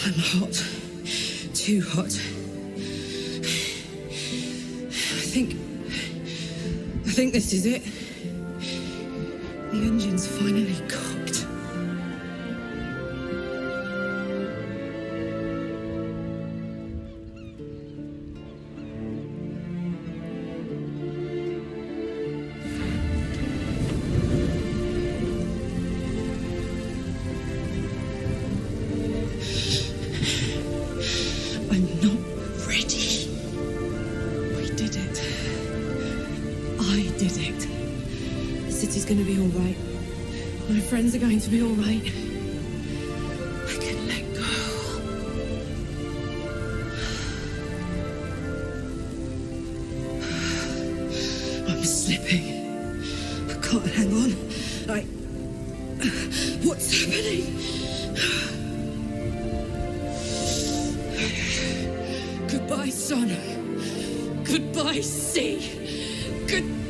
I'm hot. Too hot. I think this is it. The engine's finally cocked. I'm not ready. We did it. I did it. The city's gonna be all right. My friends are going to be all right. I can let go. I'm slipping. I can't hang on. What's happening? Goodbye, sun. Goodbye, sea. Goodbye.